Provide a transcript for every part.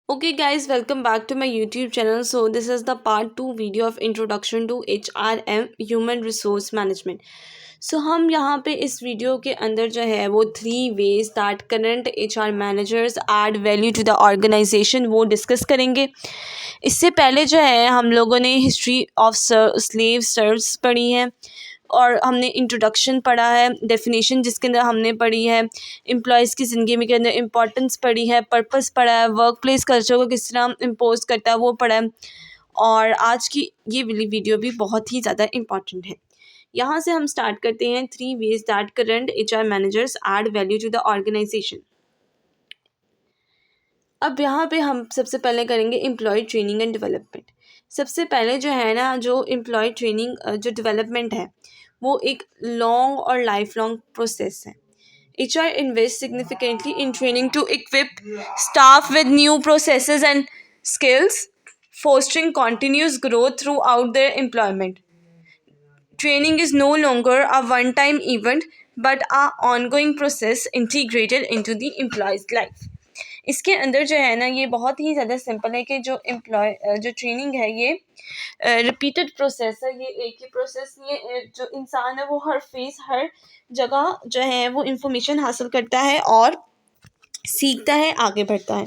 Okay guys, welcome back to my YouTube channel. So this is the part 2 video of introduction to HRM Human Resource Management. So हम यहाँ पे इस video के अंदर जो है वो 3 ways that current HR managers add value to the organization वो डिस्कस करेंगे। इससे पहले जो है हम लोगों ने हिस्ट्री ऑफ स्लेव सर्व्स पढ़ी है और हमने इंट्रोडक्शन पढ़ा है, डेफिनेशन जिसके अंदर हमने पढ़ी है, एम्प्लॉयज़ की ज़िंदगी में के अंदर इम्पोर्टेंस पढ़ी है, पर्पस पढ़ा है, वर्क प्लेस कल्चर को किस तरह इम्पोज करता है वो पढ़ा है। और आज की ये वाली वीडियो भी बहुत ही ज़्यादा इम्पॉर्टेंट है। यहाँ से हम स्टार्ट करते हैं 3 ways that current HR managers add value to the organization. अब यहाँ पे हम सबसे पहले करेंगे एम्प्लॉय ट्रेनिंग एंड डेवलपमेंट। सबसे पहले जो है ना, जो एम्प्लॉय ट्रेनिंग जो डेवलपमेंट है वो एक लॉन्ग और लाइफ लॉन्ग प्रोसेस है। HR invests significantly in training to equip staff with new processes and skills, fostering continuous growth throughout their employment. Training is no longer a one-time event but a ongoing process integrated into the employee's life. इसके अंदर जो है ना, ये बहुत ही ज़्यादा simple है कि जो ट्रेनिंग है ये रिपीटेड प्रोसेस है। ये एक ही प्रोसेस, ये जो इंसान है वो हर जगह जो है वो इंफॉर्मेशन हासिल करता है और सीखता है, आगे बढ़ता है।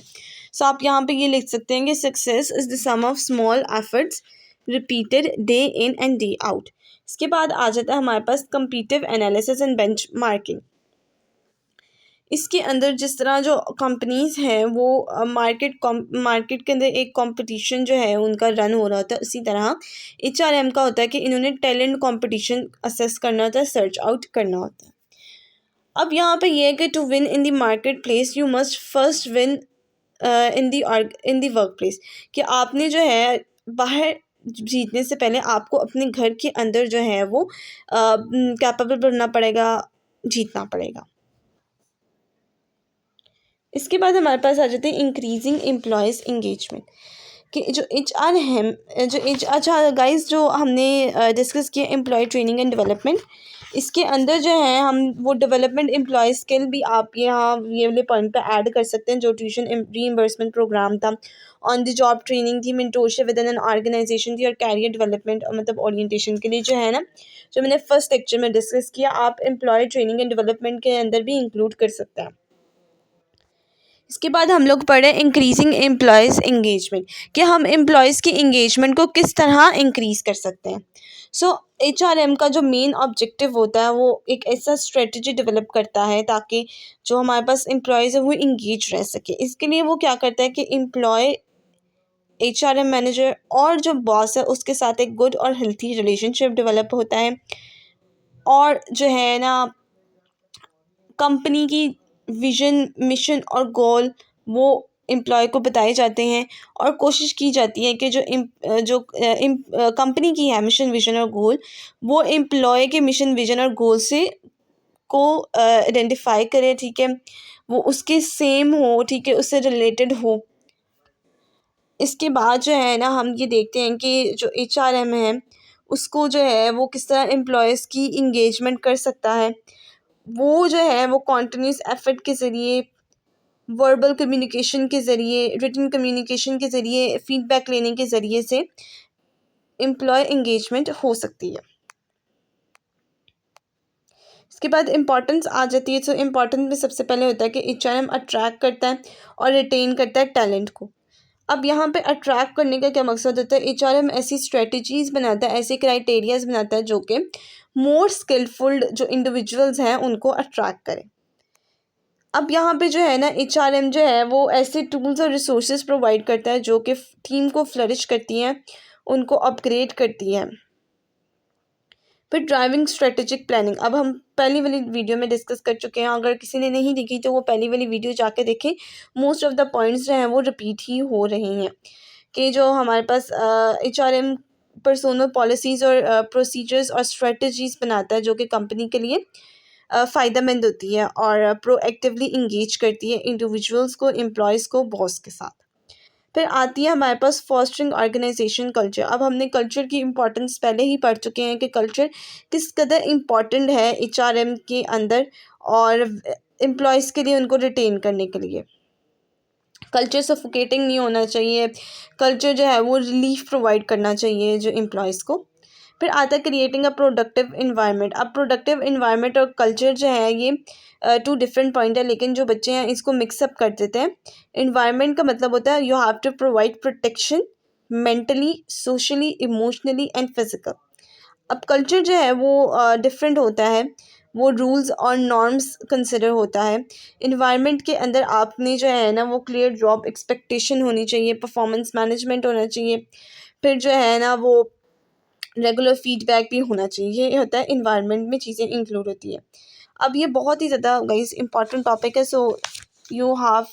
सो आप यहाँ पे ये लिख सकते हैं कि success is the sum of small efforts repeated day in and day out. इसके बाद आ जाता है हमारे पास competitive analysis and benchmarking. इसके अंदर जिस तरह जो कंपनीज़ हैं वो मार्केट के अंदर एक कंपटीशन जो है उनका रन हो रहा होता है, उसी तरह HRM का होता है कि इन्होंने टैलेंट कंपटीशन असेस करना होता है, सर्च आउट करना होता है। अब यहाँ पे ये है कि to win in the marketplace you must first win in the workplace, कि आपने जो है बाहर जीतने से पहले आपको अपने घर के अंदर जो है वो कैपेबल बनना पड़ेगा, जीतना पड़ेगा। इसके बाद हमारे पास आ जाते हैं इंक्रीजिंग एम्प्लॉयज़ इंगेजमेंट, कि जो HR है, अच्छा गाइस, जो हमने डिस्कस किया एम्प्लॉय ट्रेनिंग एंड डेवलपमेंट, इसके अंदर जो है हम वो डेवलपमेंट एम्प्लॉय स्किल भी आप यहाँ ये वाले पॉइंट पे ऐड कर सकते हैं। जो ट्यूशन रीइंबर्समेंट प्रोग्राम था, ऑन द जॉब ट्रेनिंग थी, mentorship within an organization थी, और कैरियर डेवलपमेंट मतलब ओरिएंटेशन के लिए जो है ना, जो मैंने फर्स्ट लेक्चर में डिस्कस किया, आप एम्प्लॉय ट्रेनिंग एंड डेवलपमेंट के अंदर भी इंक्लूड कर सकते हैं। इसके बाद हम लोग पढ़े इंक्रीजिंग एम्प्लॉयज़ इंगेजमेंट, कि हम एम्प्लॉयज़ की इंगेजमेंट को किस तरह इंक्रीज़ कर सकते हैं। सो HRM का जो मेन ऑब्जेक्टिव होता है वो एक ऐसा स्ट्रेटजी डेवलप करता है ताकि जो हमारे पास एम्प्लॉयज़ है वो इंगेज रह सके। इसके लिए वो क्या करता है कि एम्प्लॉय HRM मैनेजर और जो बॉस है उसके साथ एक गुड और हेल्थी रिलेशनशिप डेवलप होता है, और जो है ना कंपनी की विज़न, मिशन और गोल वो एम्प्लॉय को बताए जाते हैं, और कोशिश की जाती है कि जो कंपनी की है मिशन, विज़न और गोल, वो एम्प्लॉय के मिशन, विज़न और गोल से को आइडेंटिफाई करे, ठीक है, वो उसके सेम हो, ठीक है, उससे रिलेटेड हो। इसके बाद जो है ना हम ये देखते हैं कि जो HRM है उसको जो है वो किस तरह एम्प्लॉयज़ की इंगेजमेंट कर सकता है। वो जो है वो कॉन्टिन्यूस एफर्ट के ज़रिए, वर्बल कम्युनिकेशन के ज़रिए, रिटन कम्युनिकेशन के ज़रिए, फीडबैक लेने के ज़रिए से एम्प्लॉय इंगेजमेंट हो सकती है। इसके बाद इम्पॉर्टेंस आ जाती है। तो इम्पॉर्टेंस में सबसे पहले होता है कि HRM अट्रैक्ट करता है और रिटेन करता है टैलेंट को। अब यहाँ पे अट्रैक्ट करने का क्या मकसद होता है? HRM ऐसी स्ट्रेटजीज़ बनाता है, ऐसे क्राइटेरियाज़ बनाता है जो कि मोर स्किलफुल जो इंडिविजुअल्स हैं उनको अट्रैक्ट करें। अब यहाँ पे जो है ना HRM जो है वो ऐसे टूल्स और रिसोर्सेज प्रोवाइड करता है जो कि टीम को फ्लरिश करती हैं, उनको अपग्रेड करती हैं। फिर ड्राइविंग स्ट्रेटेजिक प्लानिंग, अब हम पहली वाली वीडियो में डिस्कस कर चुके हैं, अगर किसी ने नहीं देखी तो वो पहली वाली वीडियो जाके देखें। मोस्ट ऑफ द पॉइंट्स जो हैं वो रिपीट ही हो रहे हैं, कि जो हमारे पास HRM पर्सोनल पॉलिसीज़ और प्रोसीजर्स और स्ट्रेटजीज़ बनाता है जो कि कंपनी के लिए फ़ायदेमंद होती है और प्रोएक्टिवली इंगेज करती है इंडिविजुअल्स को, एम्प्लॉयज़ को, बॉस के साथ। फिर आती है हमारे पास फॉस्टरिंग ऑर्गेनाइजेशन कल्चर। अब हमने कल्चर की इम्पोर्टेंस पहले ही पढ़ चुके हैं कि कल्चर किस कदर इम्पॉर्टेंट है HRM के अंदर और एम्प्लॉयज़ के लिए, उनको रिटेन करने के लिए। कल्चर सफोकेटिंग नहीं होना चाहिए, कल्चर जो है वो रिलीफ प्रोवाइड करना चाहिए जो एम्प्लॉयज़ को। फिर आता है क्रिएटिंग अ प्रोडक्टिव इन्वायरमेंट। अब प्रोडक्टिव इन्वायरमेंट और कल्चर जो है ये टू डिफरेंट पॉइंट है, लेकिन जो बच्चे हैं इसको मिक्सअप कर देते हैं। इन्वायरमेंट का मतलब होता है you have to provide protection mentally, socially, emotionally and physical. अब कल्चर जो है वो डिफरेंट होता है, वो रूल्स और नॉर्म्स कंसिडर होता है। इन्वायरमेंट के अंदर आपने जो है ना वो क्लियर जॉब एक्सपेक्टेशन होनी चाहिए, परफॉर्मेंस मैनेजमेंट होना चाहिए, फिर जो है ना वो रेगुलर फीडबैक भी होना चाहिए। ये होता है इन्वायरमेंट में चीज़ें इंक्लूड होती है। अब ये बहुत ही ज़्यादा गाइस इंपॉर्टेंट टॉपिक है, so you have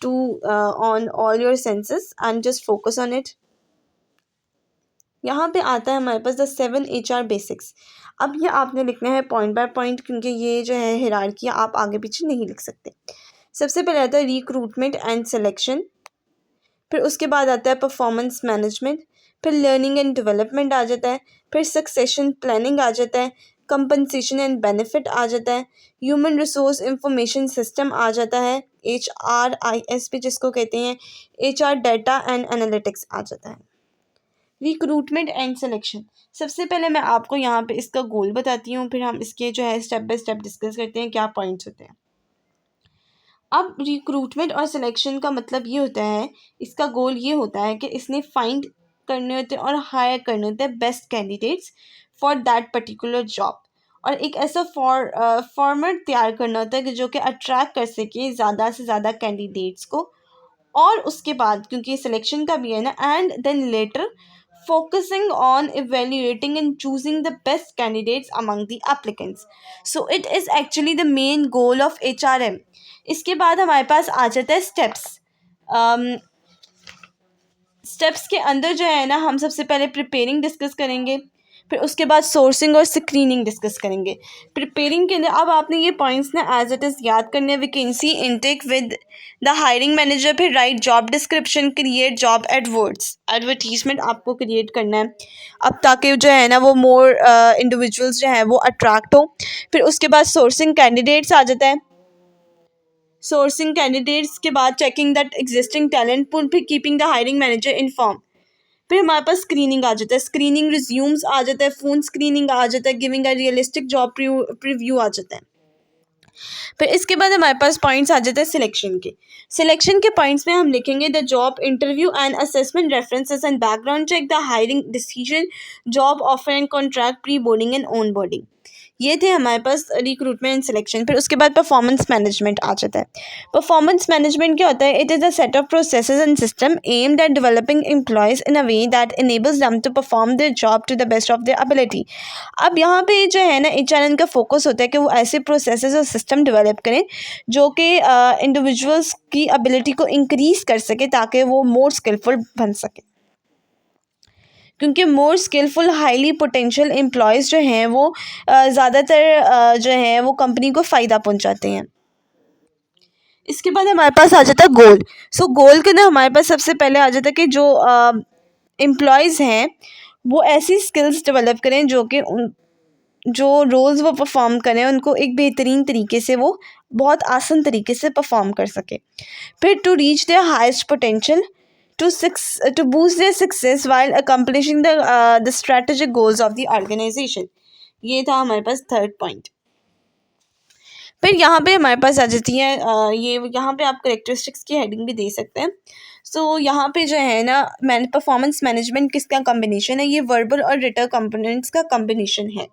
to on all your senses and just focus on it. यहाँ पे आता है हमारे पास द 7 HR बेसिक्स। अब ये आपने लिखना है पॉइंट बाय पॉइंट, क्योंकि ये जो है हिरार्की आप आगे पीछे नहीं लिख सकते। सबसे पहले आता है रिक्रूटमेंट एंड सिलेक्शन, फिर उसके बाद आता है परफॉर्मेंस मैनेजमेंट, फिर लर्निंग एंड डेवलपमेंट आ जाता है, फिर सक्सेशन प्लानिंग आ जाता है, कंपनसेशन एंड बेनिफिट आ जाता है, ह्यूमन रिसोर्स इंफॉर्मेशन सिस्टम आ जाता है, HRIS भी जिसको कहते हैं, HR डाटा एंड एनालिटिक्स आ जाता है। रिक्रूटमेंट एंड सिलेक्शन, सबसे पहले मैं आपको यहाँ पे इसका गोल बताती हूँ, फिर हम इसके जो है स्टेप बाय स्टेप डिस्कस करते हैं क्या पॉइंट्स होते हैं। अब रिक्रूटमेंट और सिलेक्शन का मतलब ये होता है, इसका गोल ये होता है कि इसने फाइंड करने होते हैं और हायर करने होते हैं best candidates for that particular job, और एक ऐसा फॉर्मेट तैयार करना होता है कि जो कि अट्रैक्ट कर सके ज़्यादा से ज़्यादा कैंडिडेट्स को। और उसके बाद क्योंकि सिलेक्शन का भी है ना, and then later focusing on evaluating and choosing the best candidates among the applicants. So it is actually the main goal of HRM. इसके बाद हमारे पास आ जाता है स्टेप्स। स्टेप्स के अंदर जो है ना हम सबसे पहले प्रिपेयरिंग डिस्कस करेंगे, फिर उसके बाद सोर्सिंग और स्क्रीनिंग डिस्कस करेंगे। प्रिपेयरिंग के अंदर अब आपने ये पॉइंट्स ना एज इट इज़ याद करने हैं। Vacancy intake with the hiring manager, फिर write job description, create job advertisement आपको क्रिएट करना है अब, ताकि जो है ना वो मोर इंडिविजुअल्स जो हैं वो अट्रैक्ट हो। फिर उसके बाद सोर्सिंग कैंडिडेट्स आ जाता है। सोर्सिंग कैंडिडेट्स के बाद checking that existing talent pool, फिर keeping the hiring manager inform. फिर हमारे पास स्क्रीनिंग आ जाता है, स्क्रीनिंग रिज्यूम्स आ जाता है, फ़ोन स्क्रीनिंग आ जाता है, giving a realistic job preview आ जाता है। फिर इसके बाद हमारे पास पॉइंट्स आ जाते हैं सिलेक्शन के। सिलेक्शन के पॉइंट्स में हम लिखेंगे the job interview and assessment references and background check, the hiring decision, job offer and contract, pre boarding and onboarding. ये थे हमारे पास रिक्रूटमेंट एंड सिलेक्शन। फिर उसके बाद परफॉर्मेंस मैनेजमेंट आ जाता है। परफॉर्मेंस मैनेजमेंट क्या होता है? It is a set of processes and system aimed at developing employees in a way that enables them to perform their job to the best of their ability. अब यहाँ पे जो है ना HRN का फोकस होता है कि वो ऐसे प्रोसेसेस और सिस्टम डेवलप करें जो कि इंडिविजुअल्स की एबिलिटी को इंक्रीज़ कर सके, ताकि वो मोर स्किलफुल बन सके। क्योंकि मोर स्किलफुल हाईली पोटेंशियल एम्प्लॉयज़ जो हैं वो ज़्यादातर जो हैं वो कंपनी को फ़ायदा पहुंचाते हैं। इसके बाद हमारे पास आ जाता है गोल। सो गोल के अंदर हमारे पास सबसे पहले आ जाता है कि जो एम्प्लॉयज़ हैं वो ऐसी स्किल्स डेवलप करें जो कि उन जो रोल्स वो परफॉर्म करें उनको एक बेहतरीन तरीके से, वो बहुत आसान तरीके से परफॉर्म कर सके। फिर to reach their highest potential, to boost their success while accomplishing the strategic goals of the organization। ये था हमारे पास थर्ड पॉइंट। फिर यहाँ पे हमारे पास आ जाती है ये यहाँ पे आप करेक्टरिस्टिक्स की हेडिंग भी दे सकते हैं। सो यहाँ पे जो है ना परफॉर्मेंस मैनेजमेंट किसका कॉम्बिनेशन है? ये वर्बल और रिटन कंपोनेंट्स का कॉम्बिनेशन है।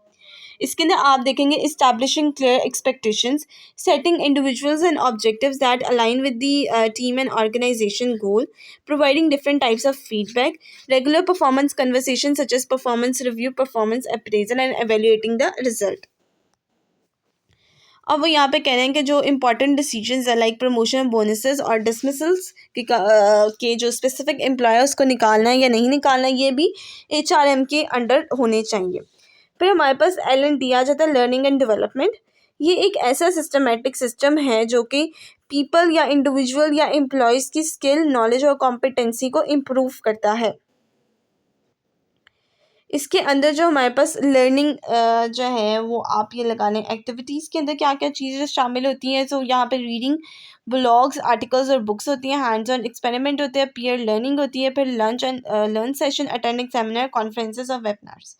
इसके अंदर आप देखेंगे establishing clear expectations, setting individuals and objectives that align with the team and organization goal, providing different types of feedback, regular performance conversation such as performance review, performance appraisal and evaluating the result. अब वो यहाँ पे कह रहे हैं कि जो important decisions है लाइक प्रमोशन, बोनसेस और डिसमिसल्स के जो स्पेसिफिक एम्प्लॉयर्स को निकालना है या नहीं निकालना है, ये भी HRM के अंडर होने चाहिए। फिर हमारे पास L&D आ जाता है, लर्निंग एंड डेवलपमेंट। ये एक ऐसा सिस्टमेटिक सिस्टम है जो कि पीपल या इंडिविजुअल या एम्प्लॉयज़ की स्किल, नॉलेज और कॉम्पिटेंसी को इम्प्रूव करता है। इसके अंदर जो हमारे पास लर्निंग जो है वो आप ये लगा लें, एक्टिविटीज़ के अंदर क्या क्या चीज़ें शामिल होती हैं। तो यहाँ पे रीडिंग, ब्लॉग्स, आर्टिकल्स और बुक्स होती हैं, हैंड्स ऑन एक्सपेरिमेंट होते हैं, पीयर लर्निंग होती है, फिर lunch and learn session, attending seminar, conferences और वेबिनार्स।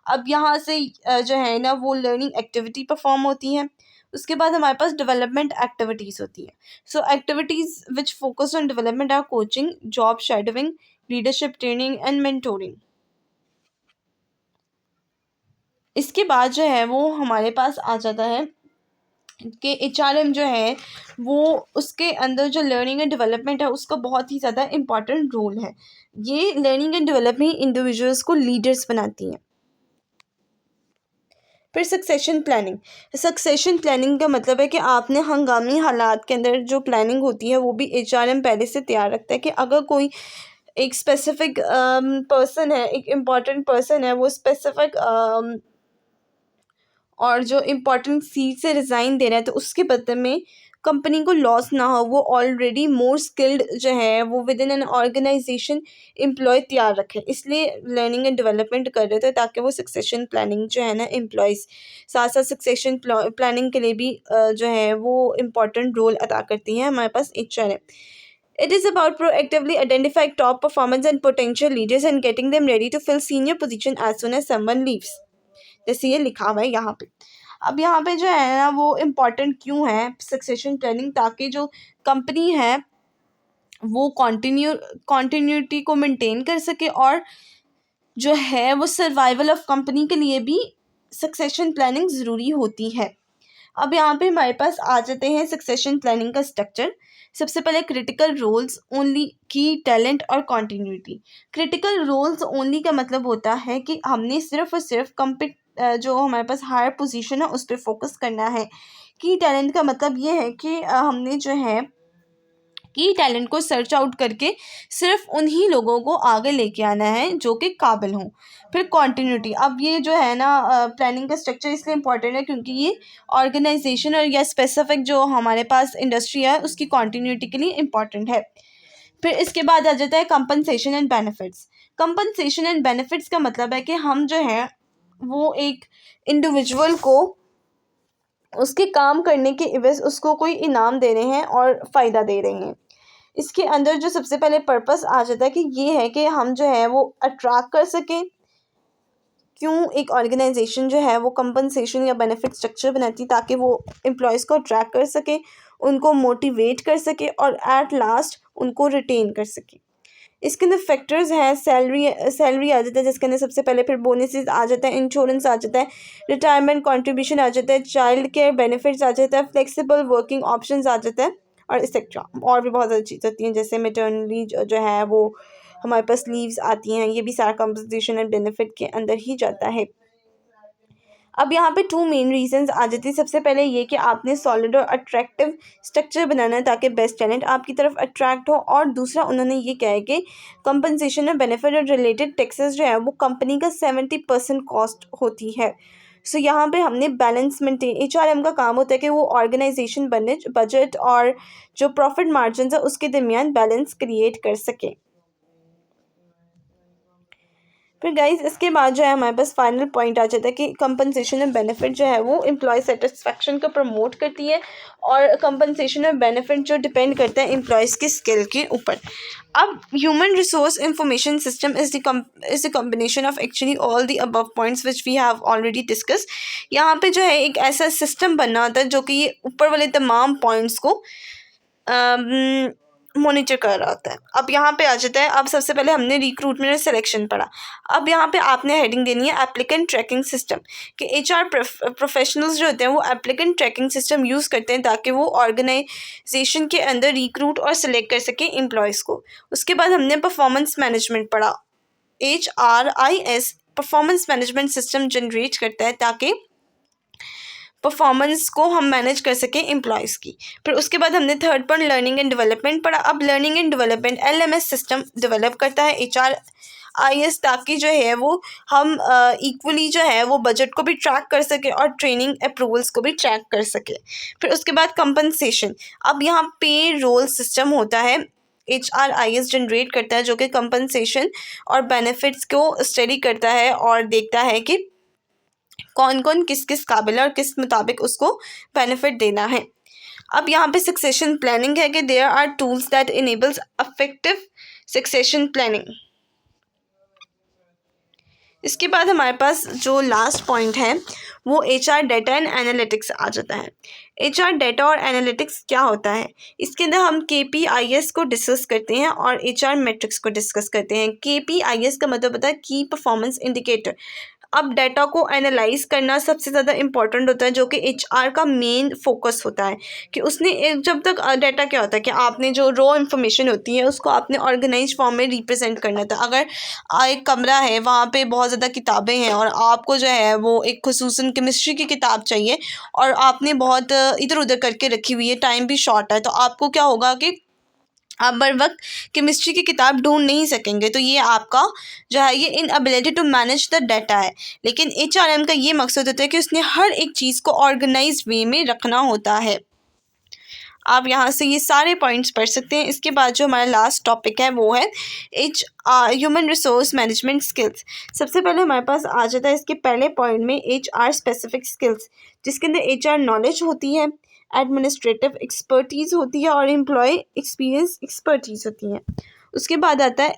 अब यहाँ से जो है ना वो लर्निंग एक्टिविटी परफॉर्म होती हैं। उसके बाद हमारे पास डेवलपमेंट एक्टिविटीज़ होती है। So activities which focus on development are coaching, job shadowing, leadership training and mentoring. इसके बाद जो है वो हमारे पास आ जाता है कि HRM जो है वो उसके अंदर जो लर्निंग एंड डेवलपमेंट है उसका बहुत ही ज़्यादा इम्पॉर्टेंट रोल है। ये लर्निंग एंड डेवलपमेंट इंडिविजुअल्स को लीडर्स बनाती हैं। फिर सक्सेशन प्लानिंग का मतलब है कि आपने हंगामी हालात के अंदर जो प्लानिंग होती है वो भी HRM पहले से तैयार रखता है कि अगर कोई एक स्पेसिफिक पर्सन है, एक इम्पॉर्टेंट पर्सन है, वो स्पेसिफिक और जो इम्पोर्टेंट सीट से रिज़ाइन दे रहा है तो उसके बदले में कंपनी को लॉस ना हो, वो ऑलरेडी मोर स्किल्ड जो है वो within an organization employ तैयार रखे, इसलिए लर्निंग एंड डेवलपमेंट कर रहे थे ताकि वो सक्सेशन प्लानिंग जो है ना एम्प्लॉयज़, साथ साथ सक्सेशन प्लानिंग के लिए भी जो है वो इम्पॉर्टेंट रोल अदा करती हैं हमारे पास HRM। It is about proactively identifying top performance and potential leaders and getting them ready to fill senior position as soon as someone leaves. जैसे ये लिखा हुआ है यहाँ पे। अब यहाँ पे जो है ना वो इम्पॉर्टेंट क्यों है सक्सेशन प्लानिंग, ताकि जो कंपनी है वो कॉन्टीन्यूटी को मेंटेन कर सके और जो है वो सर्वाइवल ऑफ कंपनी के लिए भी सक्सेशन प्लानिंग ज़रूरी होती है। अब यहाँ पे हमारे पास आ जाते हैं सक्सेशन प्लानिंग का स्ट्रक्चर। सबसे पहले क्रिटिकल रोल्स ओनली, की टैलेंट और कॉन्टीन्यूटी। क्रिटिकल रोल्स ओनली का मतलब होता है कि हमने सिर्फ और सिर्फ जो हमारे पास हायर पोजीशन है उस पर फोकस करना है। की टैलेंट का मतलब ये है कि हमने जो है की टैलेंट को सर्च आउट करके सिर्फ उन्हीं लोगों को आगे लेके आना है जो कि काबिल हों। फिर कॉन्टीन्यूटी, अब ये जो है ना प्लानिंग का स्ट्रक्चर इसलिए इम्पॉर्टेंट है क्योंकि ये ऑर्गेनाइजेशन और या स्पेसिफिक जो हमारे पास इंडस्ट्री है उसकी कॉन्टीन्यूटी के लिए इम्पॉर्टेंट है। फिर इसके बाद आ जाता है compensation and benefits. Compensation and benefits का मतलब है कि हम जो है वो एक इंडिविजुअल को उसके काम करने के एवज उसको कोई इनाम दे रहे हैं और फ़ायदा दे रहे हैं। इसके अंदर जो सबसे पहले पर्पस आ जाता है कि ये है कि हम जो है वो अट्रैक्ट कर सकें। क्यों एक ऑर्गेनाइजेशन जो है वो कंपनसेशन या बेनिफिट स्ट्रक्चर बनाती है ताकि वो एम्प्लॉयज़ को अट्रैक्ट कर सके, उनको मोटिवेट कर सके और एट लास्ट उनको रिटेन कर सके। इसके अंदर फैक्टर्स हैं, सैलरी आ जाता है जिसके अंदर सबसे पहले, फिर बोनसेस आ जाता है, इंश्योरेंस आ जाता है, रिटायरमेंट कंट्रीब्यूशन आ जाता है, चाइल्ड केयर बेनिफिट्स आ जाता है, फ्लेक्सिबल वर्किंग ऑप्शंस आ जाता है और एक्सेट्रा। और भी बहुत सारी चीज़ें होती हैं जैसे मेटर्निटी जो है वो हमारे पास लीव्स आती हैं, ये भी सारा कंपनसेशन एंड बेनिफिट के अंदर ही जाता है। अब यहाँ पे टू मेन रीजंस आ जाती है। सबसे पहले ये कि आपने सॉलिड और अट्रैक्टिव स्ट्रक्चर बनाना है ताकि बेस्ट टैलेंट आपकी तरफ अट्रैक्ट हो, और दूसरा उन्होंने ये कहा है कि कंपनसेशन और बेनिफिट और रिलेटेड टैक्सेस जो है वो कंपनी का 70% कॉस्ट होती है। सो यहाँ पे हमने बैलेंस मेंटेन, HRM का काम होता है कि वो ऑर्गेनाइजेशन बजट और जो प्रॉफिट मार्जिन है उसके दरमियान बैलेंस क्रिएट कर सके। फिर गाइज इसके बाद जो है हमारे पास फाइनल पॉइंट आ जाता है कि कंपनसेशन और बेनिफिट जो है वो एम्प्लॉय सेटिस्फेक्शन को प्रमोट करती है, और कंपनसेशन और बेनिफिट जो डिपेंड करता है एम्प्लॉयज़ की स्किल के ऊपर। अब human resource information system is the combination of actually all the above points which we have already discuss. यहाँ पे जो है एक ऐसा सिस्टम बनना होता है जो कि ये ऊपर वाले तमाम पॉइंट्स को मॉनिटर कर रहा होता है। अब यहाँ पे आ जाता है, अब सबसे पहले हमने रिक्रूटमेंट और सिलेक्शन पढ़ा। अब यहाँ पे आपने हेडिंग देनी है एप्लीकेंट ट्रैकिंग सिस्टम, कि HR प्रोफेशनल्स जो होते हैं वो एप्लीकेंट ट्रैकिंग सिस्टम यूज़ करते हैं ताकि वो ऑर्गेनाइजेशन के अंदर रिक्रूट और सिलेक्ट कर सकें एम्प्लॉयज़ को। उसके बाद हमने परफॉर्मेंस मैनेजमेंट पढ़ा। HRIS performance management system generate करता है ताकि परफॉर्मेंस को हम मैनेज कर सकें एम्प्लॉयज़ की। फिर उसके बाद हमने third point learning and development पढ़ा। अब learning and development LMS system develop करता है HRIS ताकि जो है वो हम इक्वली जो है वो बजट को भी ट्रैक कर सके और ट्रेनिंग अप्रूवल्स को भी ट्रैक कर सके। फिर उसके बाद कंपनसेशन, अब यहाँ पे रोल सिस्टम होता है HRIS जनरेट करता है, जो कि कंपनसेशन और बेनिफिट्स को स्टडी करता है और देखता है कि कौन कौन किस किस काबिल है और किस मुताबिक उसको बेनिफिट देना है। अब यहाँ पे सक्सेशन प्लानिंग है कि there are tools that enables effective succession planning. इसके बाद हमारे पास जो लास्ट पॉइंट है वो HR डेटा एंड एनालिटिक्स आ जाता है। HR डेटा और एनालिटिक्स क्या होता है, इसके अंदर हम KPIs को डिस्कस करते हैं और HR मैट्रिक्स को डिस्कस करते हैं। KPIs का मतलब होता है की परफॉर्मेंस इंडिकेटर। अब डाटा को एनालाइज करना सबसे ज़्यादा इम्पॉर्टेंट होता है, जो कि HR का मेन फोकस होता है कि उसने जब तक डाटा क्या होता है कि आपने जो रॉ इन्फॉर्मेशन होती है उसको आपने ऑर्गेनाइज फॉर्म में रिप्रेजेंट करना था। अगर एक कमरा है, वहाँ पे बहुत ज़्यादा किताबें हैं और आपको जो है वो एक खुसूसन केमिस्ट्री की किताब चाहिए और आपने बहुत इधर उधर करके रखी हुई है, टाइम भी शॉर्ट है, तो आपको क्या होगा कि आप बर वक्त केमिस्ट्री की किताब ढूंढ नहीं सकेंगे। तो ये आपका जो है ये inability to manage the data है। लेकिन HRM का ये मकसद होता है कि उसने हर एक चीज़ को ऑर्गेनाइज वे में रखना होता है। आप यहाँ से ये सारे पॉइंट्स पढ़ सकते हैं। इसके बाद जो हमारा लास्ट टॉपिक है वो है ह्यूमन रिसोर्स मैनेजमेंट स्किल्स। सबसे पहले हमारे पास आ जाता है इसके पहले पॉइंट में HR स्पेसिफिक स्किल्स, जिसके अंदर HR नॉलेज होती है, एडमिनिस्ट्रेटिव एक्सपर्टीज़ होती है और एम्प्लॉय एक्सपीरियंस एक्सपर्टीज़ होती है। उसके बाद आता है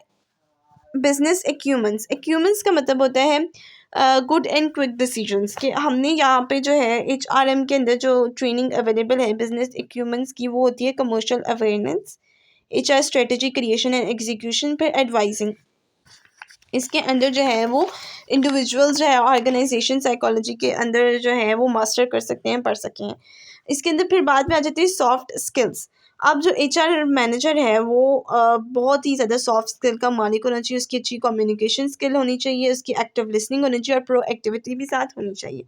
बिजनेस एक्यूमेंस। एक्यूमेंस का मतलब होता है गुड एंड क्विक डिसीजंस, कि हमने यहाँ पे जो है HRM के अंदर जो ट्रेनिंग अवेलेबल है बिजनेस एक्यूमेंस की, वो होती है commercial awareness, HR strategy creation and execution, फिर एडवाइजिंग। इसके अंदर जो है वो इंडिविजुअल्स जो है ऑर्गेनाइजेशन साइकोलॉजी के अंदर जो है वो मास्टर कर सकते हैं, पढ़ सकें हैं। इसके अंदर फिर बाद में आ जाती है सॉफ्ट स्किल्स। अब जो HR मैनेजर है वो बहुत ही ज़्यादा सॉफ्ट स्किल का मालिक होना चाहिए, उसकी अच्छी कम्युनिकेशन स्किल होनी चाहिए, उसकी एक्टिव लिसनिंग होनी चाहिए और प्रोएक्टिविटी भी साथ होनी चाहिए।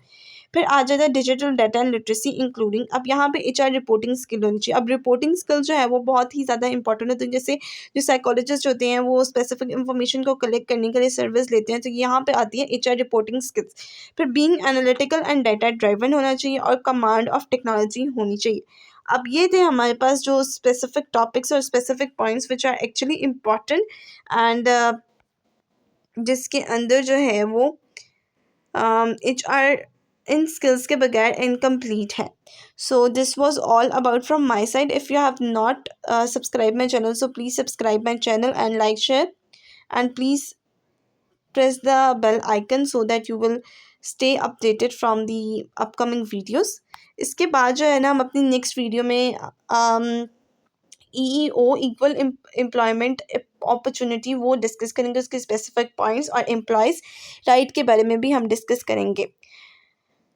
फिर आ जाता है digital data and literacy including. अब यहाँ पे HR रिपोर्टिंग स्किल होनी चाहिए। अब रिपोर्टिंग स्किल जो है वो बहुत ही ज़्यादा इंपॉर्टेंट होती है। जैसे जो साइकोलॉजिस्ट होते हैं वो स्पेसिफिक इन्फॉर्मेशन को कलेक्ट करने के लिए सर्विस लेते हैं, तो यहाँ पे आती है HR रिपोर्टिंग स्किल्स। फिर being analytical and data driven होना चाहिए और कमांड ऑफ टेक्नोलॉजी होनी चाहिए। अब ये थे हमारे पास जो स्पेसिफिक टॉपिक्स और specific points which are actually important and जिसके अंदर जो है वो HR इन स्किल्स के बगैर इनकम्प्लीट है। So this was all about from my side. If you have not subscribe my channel, so please subscribe my channel and like share and please press the bell icon so that you will stay updated from the upcoming videos. इसके बाद जो है ना हम अपनी next video में EEO equal employment opportunity वो discuss करेंगे, उसके स्पेसिफिक पॉइंट्स और एम्प्लॉयज़ राइट के बारे में भी हम डिस्कस करेंगे।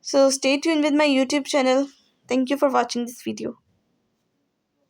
So stay tuned with my YouTube channel. Thank you for watching this video.